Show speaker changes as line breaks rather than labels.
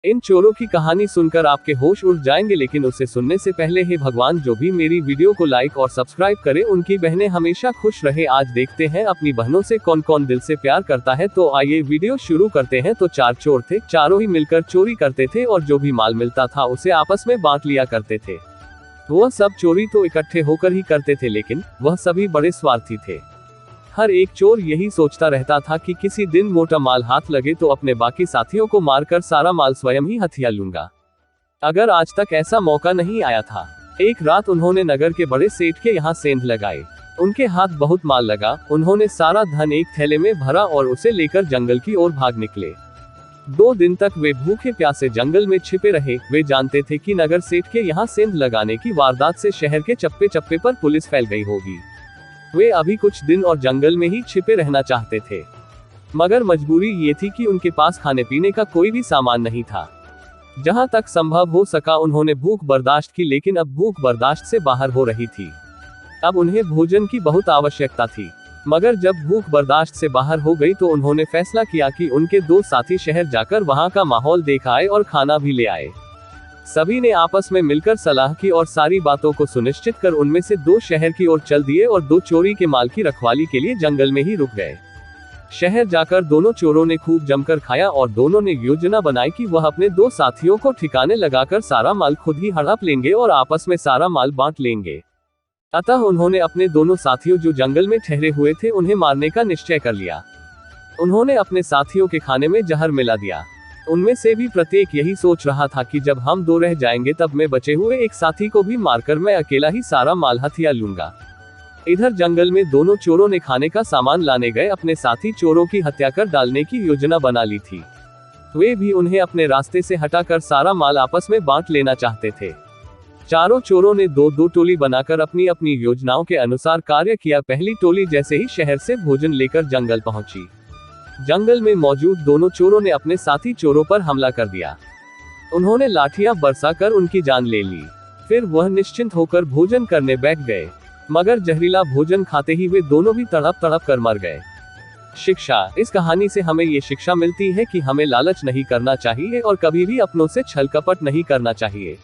इन चोरों की कहानी सुनकर आपके होश उड़ जाएंगे, लेकिन उसे सुनने से पहले हे भगवान, जो भी मेरी वीडियो को लाइक और सब्सक्राइब करे उनकी बहनें हमेशा खुश रहे। आज देखते हैं अपनी बहनों से कौन कौन दिल से प्यार करता है। तो आइए वीडियो शुरू करते हैं। तो 4 चोर थे, चारों ही मिलकर चोरी करते थे और जो भी माल मिलता था उसे आपस में बांट लिया करते थे। वह सब चोरी तो इकट्ठे होकर ही करते थे, लेकिन वह सभी बड़े स्वार्थी थे। हर एक चोर यही सोचता रहता था कि किसी दिन मोटा माल हाथ लगे तो अपने बाकी साथियों को मारकर सारा माल स्वयं ही हथिया लूंगा। अगर आज तक ऐसा मौका नहीं आया था। एक रात उन्होंने नगर के बड़े सेठ के यहाँ सेंध लगाए। उनके हाथ बहुत माल लगा। उन्होंने सारा धन एक थैले में भरा और उसे लेकर जंगल की ओर भाग निकले। 2 दिन तक वे भूखे प्यासे जंगल में छिपे रहे। वे जानते थे कि नगर सेठ के यहाँ सेंध लगाने की वारदात से शहर के चप्पे चप्पे पर पुलिस फैल गई होगी। वे अभी कुछ दिन और जंगल में ही छिपे रहना चाहते थे, मगर मजबूरी ये थी कि उनके पास खाने पीने का कोई भी सामान नहीं था। जहां तक संभव हो सका उन्होंने भूख बर्दाश्त की, लेकिन अब भूख बर्दाश्त से बाहर हो रही थी। अब उन्हें भोजन की बहुत आवश्यकता थी, मगर जब भूख बर्दाश्त से बाहर हो गई तो उन्होंने फैसला किया कि उनके 2 साथी शहर जाकर वहां का माहौल देख आए और खाना भी ले आए। सभी ने आपस में मिलकर सलाह की और सारी बातों को सुनिश्चित कर उनमें से 2 शहर की ओर चल दिए और 2 चोरी के माल की रखवाली के लिए जंगल में ही रुक गए। शहर जाकर दोनों चोरों ने खूब जमकर खाया और दोनों ने योजना बनाई कि वह अपने 2 साथियों को ठिकाने लगाकर सारा माल खुद ही हड़प लेंगे और आपस में सारा माल बांट लेंगे। अतः उन्होंने अपने दोनों साथियों जो जंगल में ठहरे हुए थे उन्हें मारने का निश्चय कर लिया। उन्होंने अपने साथियों के खाने में जहर मिला दिया। उनमें से भी प्रत्येक यही सोच रहा था कि जब हम 2 रह जाएंगे तब मैं बचे हुए एक साथी को भी मारकर मैं अकेला ही सारा माल हथिया लूंगा। इधर जंगल में दोनों चोरों ने खाने का सामान लाने गए अपने साथी चोरों की हत्या कर डालने की योजना बना ली थी। वे भी उन्हें अपने रास्ते से हटाकर सारा माल आपस में बांट लेना चाहते थे। चारों चोरों ने 2-2 टोली बनाकर अपनी अपनी योजनाओं के अनुसार कार्य किया। पहली टोली जैसे ही शहर से भोजन लेकर जंगल पहुंची, जंगल में मौजूद दोनों चोरों ने अपने साथी चोरों पर हमला कर दिया। उन्होंने लाठियां बरसाकर उनकी जान ले ली। फिर वह निश्चिंत होकर भोजन करने बैठ गए, मगर जहरीला भोजन खाते ही वे दोनों भी तड़प तड़प कर मर गए। शिक्षा। इस कहानी से हमें ये शिक्षा मिलती है कि हमें लालच नहीं करना चाहिए और कभी भी अपनों से छल कपट नहीं करना चाहिए।